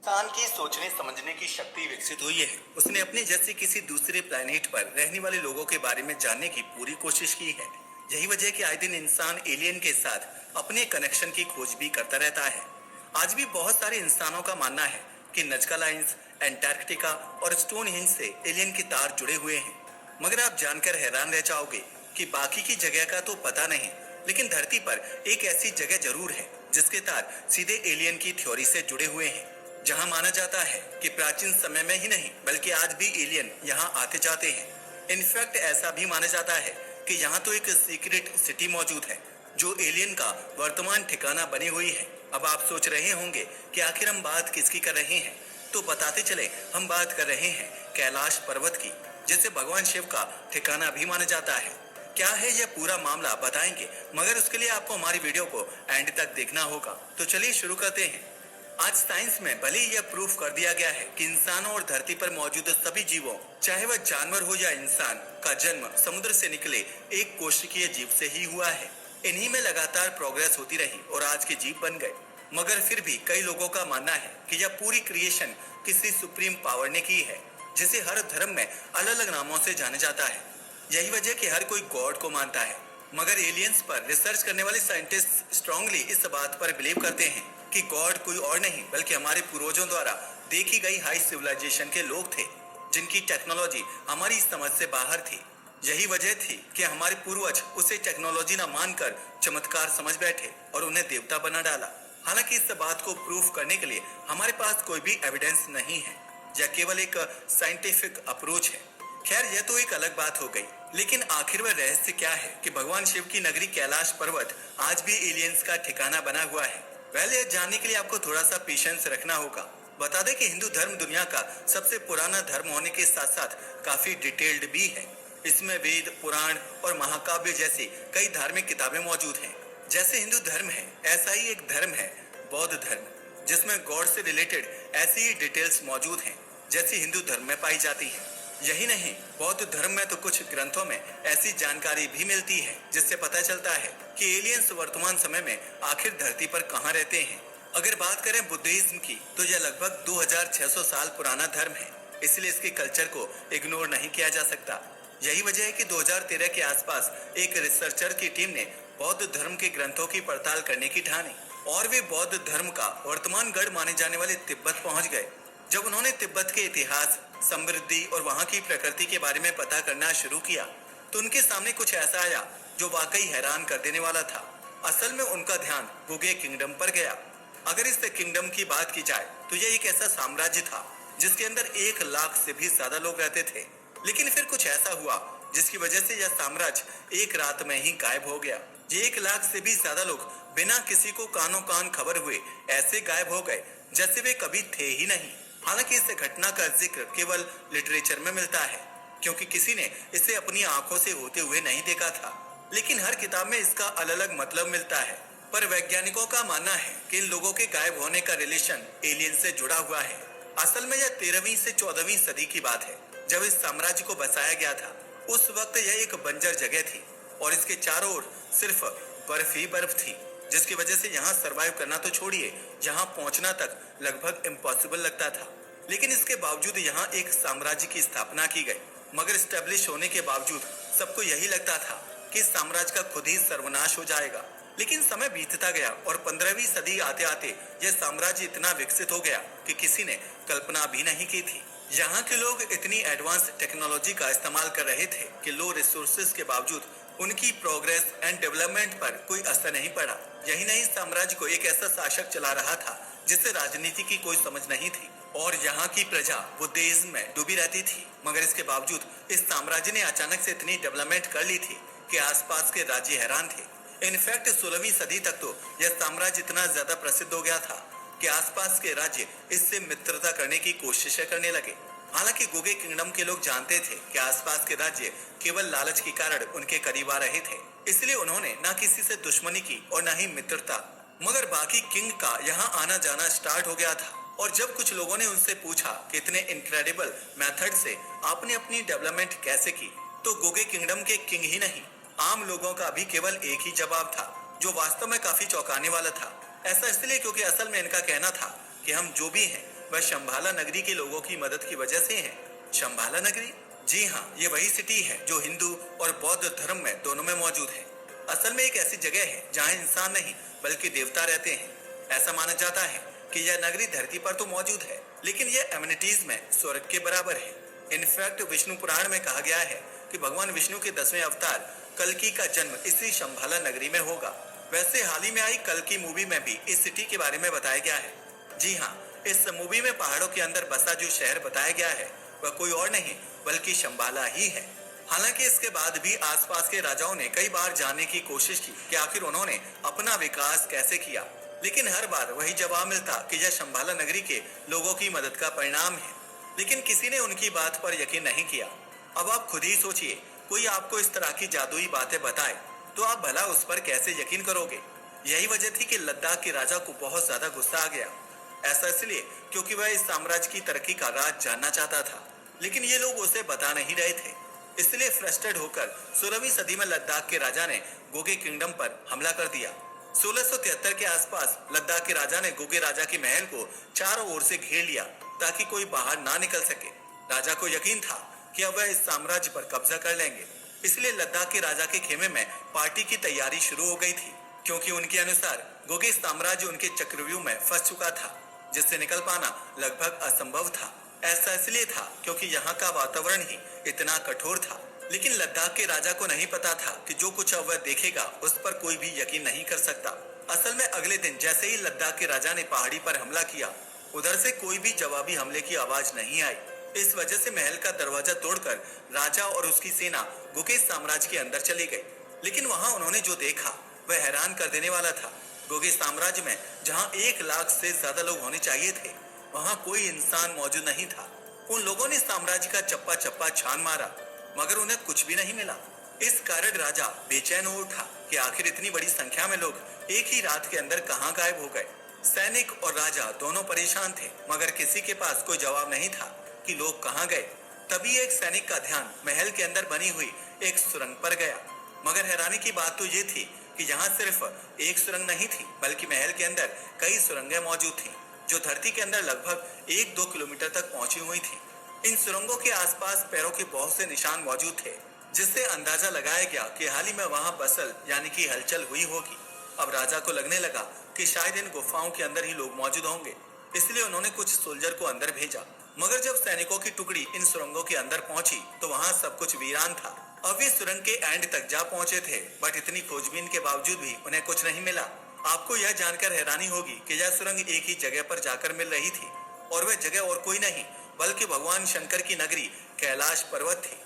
इंसान की सोचने समझने की शक्ति विकसित हुई है। उसने अपने जैसे किसी दूसरे प्लेनेट पर रहने वाले लोगों के बारे में जानने की पूरी कोशिश की है। यही वजह है कि आए दिन इंसान एलियन के साथ अपने कनेक्शन की खोज भी करता रहता है। आज भी बहुत सारे इंसानों का मानना है कि नजका लाइंस, एंटार्कटिका और स्टोन हिंज से एलियन के तार जुड़े हुए हैं। मगर आप जानकर हैरान रह जाओगे कि बाकी की जगह का तो पता नहीं, लेकिन धरती पर एक ऐसी जगह जरूर है जिसके तार सीधे एलियन की थ्योरी से जुड़े हुए हैं। जहां माना जाता है कि प्राचीन समय में ही नहीं बल्कि आज भी एलियन यहां आते जाते हैं। इनफैक्ट ऐसा भी माना जाता है कि यहाँ तो एक सीक्रेट सिटी मौजूद है जो एलियन का वर्तमान ठिकाना बनी हुई है। अब आप सोच रहे होंगे कि आखिर हम बात किसकी कर रहे हैं, तो बताते चले, हम बात कर रहे हैं कैलाश पर्वत की, जिसे भगवान शिव का ठिकाना भी माना जाता है। क्या है यह पूरा मामला बताएंगे, मगर उसके लिए आपको हमारी वीडियो को एंड तक देखना होगा। तो चलिए शुरू करते हैं। आज साइंस में भले ही यह प्रूफ कर दिया गया है कि इंसानों और धरती पर मौजूद सभी जीवों, चाहे वह जानवर हो या इंसान, का जन्म समुद्र से निकले एक कोशिकीय जीव से ही हुआ है। इन्हीं में लगातार प्रोग्रेस होती रही और आज के जीव बन गए। मगर फिर भी कई लोगों का मानना है कि यह पूरी क्रिएशन किसी सुप्रीम पावर ने की है, जिसे हर धर्म में अलग अलग नामों से जाना जाता है। यही वजह कि हर कोई गॉड को मानता है। मगर एलियंस पर रिसर्च करने वाले साइंटिस्ट स्ट्रांगली इस बात पर बिलीव करते हैं कि गॉड कोई और नहीं बल्कि हमारे पूर्वजों द्वारा देखी गई हाई सिविलाइजेशन के लोग थे, जिनकी टेक्नोलॉजी हमारी समझ से बाहर थी। यही वजह थी कि हमारे पूर्वज उसे टेक्नोलॉजी न मानकर चमत्कार समझ बैठे और उन्हें देवता बना डाला। हालांकि इस बात को प्रूफ करने के लिए हमारे पास कोई भी एविडेंस नहीं है, यह केवल एक साइंटिफिक अप्रोच है। खैर, यह तो एक अलग बात हो गई, लेकिन आखिर वह रहस्य क्या है कि भगवान शिव की नगरी कैलाश पर्वत आज भी एलियंस का ठिकाना बना हुआ है। पहले यह जानने के लिए आपको थोड़ा सा पेशेंस रखना होगा। बता दें कि हिंदू धर्म दुनिया का सबसे पुराना धर्म होने के साथ साथ काफी डिटेल्ड भी है। इसमें वेद, पुराण और महाकाव्य जैसी कई धार्मिक किताबें मौजूद हैं। जैसे हिंदू धर्म है, ऐसा ही एक धर्म है बौद्ध धर्म, जिसमें गॉड से रिलेटेड ऐसी ही डिटेल्स मौजूद हैं जैसी हिंदू धर्म में पाई जाती है। यही नहीं, बौद्ध धर्म में तो कुछ ग्रंथों में ऐसी जानकारी भी मिलती है जिससे पता चलता है कि एलियंस वर्तमान समय में आखिर धरती पर कहां रहते हैं। अगर बात करें बुद्धिज्म की, तो यह लगभग 2600 साल पुराना धर्म है, इसलिए इसके कल्चर को इग्नोर नहीं किया जा सकता। यही वजह है कि 2013 के आसपास एक रिसर्चर की टीम ने बौद्ध धर्म के ग्रंथों की पड़ताल करने की ठानी और वे बौद्ध धर्म का वर्तमान गढ़ माने जाने वाले तिब्बत पहुंच गए। जब उन्होंने तिब्बत के इतिहास, समृद्धि और वहां की प्रकृति के बारे में पता करना शुरू किया, तो उनके सामने कुछ ऐसा आया जो वाकई हैरान कर देने वाला था। असल में उनका ध्यान गुगे किंगडम पर गया। अगर इस किंगडम की बात की जाए तो यह एक ऐसा साम्राज्य था जिसके अंदर 1 लाख से भी ज्यादा लोग रहते थे। लेकिन फिर कुछ ऐसा हुआ जिसकी वजह से यह साम्राज्य एक रात में ही गायब हो गया। ये 1 लाख से भी ज्यादा लोग बिना किसी को कानों कान खबर हुए ऐसे गायब हो गए जैसे वे कभी थे ही नहीं। हालांकि इस घटना का जिक्र केवल लिटरेचर में मिलता है, क्योंकि किसी ने इसे अपनी आंखों से होते हुए नहीं देखा था। लेकिन हर किताब में इसका अलग अलग मतलब मिलता है। पर वैज्ञानिकों का मानना है कि इन लोगों के गायब होने का रिलेशन एलियन से जुड़ा हुआ है। असल में यह 13वीं से 14वीं सदी की बात है, जब इस साम्राज्य को बसाया गया था। उस वक्त यह एक बंजर जगह थी और इसके चारों ओर सिर्फ बर्फ ही बर्फ थी, जिसकी वजह से यहाँ सरवाइव करना तो छोड़िए, यहाँ पहुँचना तक लगभग इम्पॉसिबल लगता था। लेकिन इसके बावजूद यहाँ एक साम्राज्य की स्थापना की गई। मगर स्टेब्लिश होने के बावजूद सबको यही लगता था कि इस साम्राज्य का खुद ही सर्वनाश हो जाएगा। लेकिन समय बीतता गया और 15वीं सदी आते आते यह साम्राज्य इतना विकसित हो गया कि किसी ने कल्पना भी नहीं की थी। यहाँ के लोग इतनी एडवांस टेक्नोलॉजी का इस्तेमाल कर रहे थे कि लो रिसोर्सेज के बावजूद उनकी प्रोग्रेस एंड डेवलपमेंट पर कोई असर नहीं पड़ा। यही नहीं, साम्राज्य को एक ऐसा शासक चला रहा था जिसे राजनीति की कोई समझ नहीं थी और यहाँ की प्रजा बुद्धिज्म में डूबी रहती थी। मगर इसके बावजूद इस साम्राज्य ने अचानक से इतनी डेवलपमेंट कर ली थी कि आसपास के राज्य हैरान थे। इनफैक्ट 16वीं सदी तक तो यह साम्राज्य इतना ज्यादा प्रसिद्ध हो गया था कि आसपास के राज्य इससे मित्रता करने की कोशिशें करने लगे। हालांकि गुगे किंगडम के लोग जानते थे कि आसपास के राज्य केवल लालच के कारण उनके करीब आ रहे थे, इसलिए उन्होंने न किसी से दुश्मनी की और न ही मित्रता। मगर बाकी किंग का यहाँ आना जाना स्टार्ट हो गया था और जब कुछ लोगों ने उनसे पूछा कि इतने इनक्रेडिबल मेथड से आपने अपनी डेवलपमेंट कैसे की, तो गुगे किंगडम के किंग ही नहीं, आम लोगों का भी केवल एक ही जवाब था, जो वास्तव में काफी चौंकाने वाला था। ऐसा इसलिए क्योंकि असल में इनका कहना था कि हम जो भी हैं वह शंभाला नगरी के लोगों की मदद की वजह से है। शंभाला नगरी? जी हाँ, ये वही सिटी है जो हिंदू और बौद्ध धर्म में दोनों में मौजूद है। असल में एक ऐसी जगह है जहाँ इंसान नहीं बल्कि देवता रहते हैं। ऐसा माना जाता है कि यह नगरी धरती पर तो मौजूद है, लेकिन यह एमिनिटीज में स्वर्ग के बराबर है। इनफैक्ट विष्णु पुराण में कहा गया है कि भगवान विष्णु के 10वें अवतार कल्कि का जन्म इसी शंभाला नगरी में होगा। वैसे हाल ही में आई कल्कि मूवी में भी इस सिटी के बारे में बताया गया है। जी हाँ, इस मूवी में पहाड़ों के अंदर बसा जो शहर बताया गया है वह कोई और नहीं बल्कि शंभाला ही है। हालांकि इसके बाद भी आसपास के राजाओं ने कई बार जानने की कोशिश की कि आखिर उन्होंने अपना विकास कैसे किया, लेकिन हर बार वही जवाब मिलता कि यह शंभाला नगरी के लोगों की मदद का परिणाम है। लेकिन किसी ने उनकी बात पर यकीन नहीं किया। अब आप खुद ही सोचिए, कोई आपको इस तरह की जादुई बातें बताए तो आप भला उस पर कैसे यकीन करोगे। यही वजह थी कि लद्दाख के राजा को बहुत ज्यादा गुस्सा आ गया। ऐसा इसलिए क्योंकि वह इस साम्राज्य की तरक्की का राज जानना चाहता था, लेकिन ये लोग उसे बता नहीं रहे थे। इसलिए फ्रस्ट्रेट होकर 16वीं सदी में लद्दाख के राजा ने गोगे किंगडम पर हमला कर दिया। 1673 के आसपास लद्दाख के राजा ने गोगे राजा के महल को चारों ओर से घेर लिया ताकि कोई बाहर ना निकल सके। राजा को यकीन था कि अब वह इस साम्राज्य पर कब्जा कर लेंगे, इसलिए लद्दाख के राजा के खेमे में पार्टी की तैयारी शुरू हो गई थी, क्योंकि उनके अनुसार गोगे साम्राज्य उनके चक्रव्यूह में फंस चुका था, जिससे निकल पाना लगभग असंभव था। ऐसा इसलिए था क्योंकि यहाँ का वातावरण ही इतना कठोर था। लेकिन लद्दाख के राजा को नहीं पता था कि जो कुछ अब वह देखेगा उस पर कोई भी यकीन नहीं कर सकता। असल में अगले दिन जैसे ही लद्दाख के राजा ने पहाड़ी पर हमला किया, उधर से कोई भी जवाबी हमले की आवाज नहीं आई। इस वजह से महल का दरवाजा तोड़कर राजा और उसकी सेना गुके साम्राज्य के अंदर चली गई। लेकिन वहां उन्होंने जो देखा वह हैरान कर देने वाला था। गोगे साम्राज्य में जहां 1 लाख से ज्यादा लोग होने चाहिए थे, वहां कोई इंसान मौजूद नहीं था। उन लोगों ने साम्राज्य का चप्पा चप्पा छान मारा, मगर उन्हें कुछ भी नहीं मिला। इस कारण राजा बेचैन हो उठा कि आखिर इतनी बड़ी संख्या में लोग एक ही रात के अंदर कहां गायब हो गए। सैनिक और राजा दोनों परेशान थे, मगर किसी के पास कोई जवाब नहीं था कि लोग कहां गए। तभी एक सैनिक का ध्यान महल के अंदर बनी हुई एक सुरंग पर गया। मगर हैरानी की बात तो ये थी कि यहाँ सिर्फ एक सुरंग नहीं थी, बल्कि महल के अंदर कई सुरंगें मौजूद थी, जो धरती के अंदर लगभग 1-2 किलोमीटर तक पहुंची हुई थी। इन सुरंगों के आसपास पैरों के बहुत से निशान मौजूद थे, जिससे अंदाजा लगाया गया कि हाल ही में वहां बसल यानी कि हलचल हुई होगी। अब राजा को लगने लगा कि शायद इन गुफाओं के अंदर ही लोग मौजूद होंगे, इसलिए उन्होंने कुछ सोल्जर को अंदर भेजा। मगर जब सैनिकों की टुकड़ी इन सुरंगों के अंदर पहुंची तो वहां सब कुछ वीरान था। अब वे सुरंग के एंड तक जा पहुंचे थे, बट इतनी खोजबीन के बावजूद भी उन्हें कुछ नहीं मिला। आपको यह जानकर हैरानी होगी कि यह सुरंग एक ही जगह पर जाकर मिल रही थी, और वह जगह और कोई नहीं बल्कि भगवान शंकर की नगरी कैलाश पर्वत थी।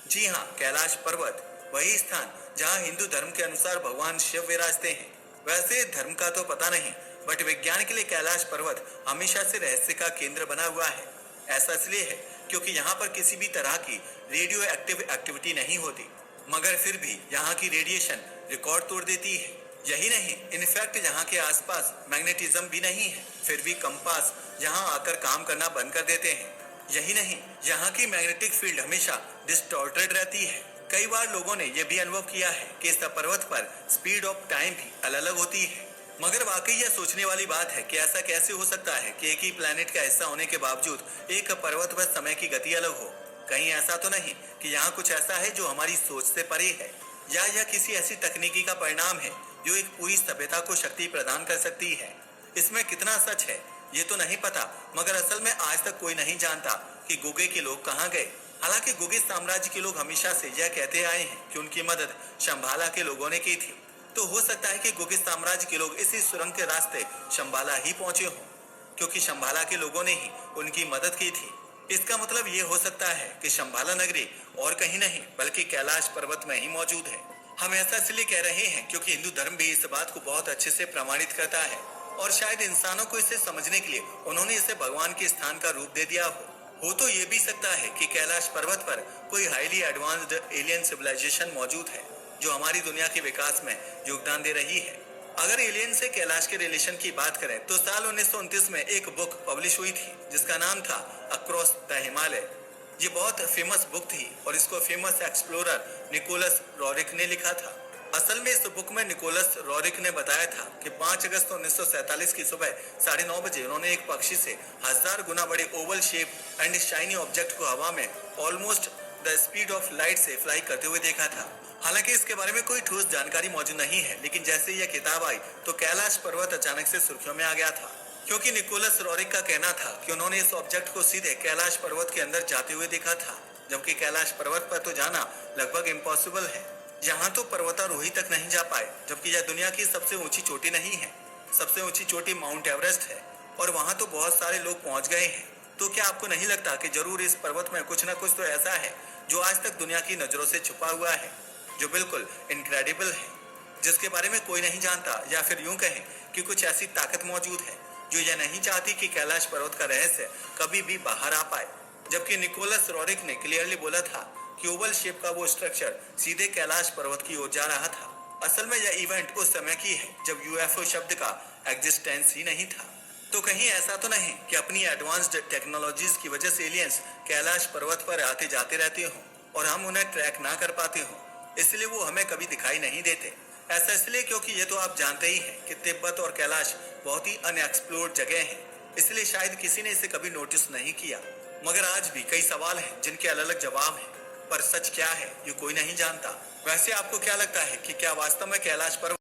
जी हाँ, कैलाश पर्वत, वही स्थान जहाँ हिंदू धर्म के अनुसार भगवान शिव विराजते हैं। वैसे धर्म का तो पता नहीं, बट विज्ञान के लिए कैलाश पर्वत हमेशा से रहस्य का केंद्र बना हुआ है। ऐसा इसलिए है क्योंकि यहाँ पर किसी भी तरह की रेडियो एक्टिव एक्टिविटी नहीं होती, मगर फिर भी यहाँ की रेडिएशन रिकॉर्ड तोड़ देती है। यही नहीं, इनफैक्ट यहाँ के आसपास मैग्नेटिज्म भी नहीं है, फिर भी कंपास यहाँ आकर काम करना बंद कर देते हैं। यही नहीं, यहाँ की मैग्नेटिक फील्ड हमेशा डिस्टॉर्टेड रहती है। कई बार लोगों ने यह भी अनुभव किया है कि इस पर्वत पर स्पीड ऑफ टाइम भी अलग अलग होती है। मगर वाकई यह सोचने वाली बात है कि ऐसा कैसे हो सकता है कि एक ही प्लेनेट का हिस्सा होने के बावजूद एक पर्वत पर समय की गति अलग हो। कहीं ऐसा तो नहीं कि यहाँ कुछ ऐसा है जो हमारी सोच से परे है, या यह किसी ऐसी तकनीकी का परिणाम है जो एक पूरी सभ्यता को शक्ति प्रदान कर सकती है। इसमें कितना सच है ये तो नहीं पता, मगर असल में आज तक कोई नहीं जानता कि गुगे के लोग कहाँ गए। हालांकि गुगे साम्राज्य के लोग हमेशा से यह कहते आए हैं कि उनकी मदद शंभाला के लोगों ने की थी, तो हो सकता है कि गुगे साम्राज्य के लोग इसी सुरंग के रास्ते शंभाला ही पहुंचे हों, क्योंकि शंभाला के लोगों ने ही उनकी मदद की थी। इसका मतलब ये हो सकता है कि शंभाला नगरी और कहीं नहीं बल्कि कैलाश पर्वत में ही मौजूद है। हम ऐसा इसलिए कह रहे हैं क्योंकि हिंदू धर्म भी इस बात को बहुत अच्छे से प्रमाणित करता है, और शायद इंसानों को इसे समझने के लिए उन्होंने इसे भगवान के स्थान का रूप दे दिया हो तो ये भी सकता है कि कैलाश पर्वत पर कोई हाईली एडवांस्ड एलियन सिविलाइजेशन मौजूद है जो हमारी दुनिया के विकास में योगदान दे रही है। अगर एलियन से कैलाश के रिलेशन की बात करें तो साल 1929 में एक बुक पब्लिश हुई थी जिसका नाम था अक्रॉस द हिमालय। ये बहुत फेमस बुक थी और इसको फेमस एक्सप्लोरर निकोलस रॉरिक ने लिखा था। असल में इस बुक में निकोलस रॉरिक ने बताया था कि 5 अगस्त 1947 की सुबह 9:30 बजे उन्होंने एक पक्षी से 1000 गुना बड़े Oval shape and shiny object को हवा में almost the speed of light से फ्लाई करते हुए देखा था। हालांकि इसके बारे में कोई ठोस जानकारी मौजूद नहीं है, लेकिन जैसे यह किताब आई तो कैलाश पर्वत अचानक से सुर्खियों में आ गया था, क्योंकि निकोलस रॉरिक का कहना था कि उन्होंने इस ऑब्जेक्ट को सीधे कैलाश पर्वत के अंदर जाते हुए देखा था, जबकि कैलाश पर्वत पर तो जाना लगभग इम्पॉसिबल है। यहाँ तो पर्वतारोही तक नहीं जा पाए, जबकि यह दुनिया की सबसे ऊंची चोटी नहीं है। सबसे ऊंची चोटी माउंट एवरेस्ट है और वहां तो बहुत सारे लोग पहुंच गए हैं। तो क्या आपको नहीं लगता कि जरूर इस पर्वत में कुछ न कुछ तो ऐसा है जो आज तक दुनिया की नजरों से छुपा हुआ है, जो बिल्कुल इनक्रेडिबल है, जिसके बारे में कोई नहीं जानता, या फिर यूं कहें कि कुछ ऐसी ताकत मौजूद है जो यह नहीं चाहती कि कैलाश पर्वत का रहस्य कभी भी बाहर आ पाए। जबकि निकोलस रॉरिक ने क्लियरली बोला था कि ओवल शेप का वो स्ट्रक्चर सीधे कैलाश पर्वत की ओर जा रहा था। असल में यह इवेंट उस समय की है जब यूएफओ शब्द का एग्जिस्टेंस ही नहीं था। तो कहीं ऐसा तो नहीं कि अपनी एडवांस्ड टेक्नोलॉजीज की वजह से एलियंस कैलाश पर्वत पर आते जाते रहते हों और हम उन्हें ट्रैक ना कर पाते हों, इसलिए वो हमें कभी दिखाई नहीं देते। ऐसा इसलिए क्योंकि ये तो आप जानते ही हैं कि तिब्बत और कैलाश बहुत ही अनएक्सप्लोर्ड जगह हैं, इसलिए शायद किसी ने इसे कभी नोटिस नहीं किया। मगर आज भी कई सवाल हैं जिनके अलग अलग जवाब हैं, पर सच क्या है ये कोई नहीं जानता। वैसे आपको क्या लगता है कि क्या वास्तव में कैलाश पर्वत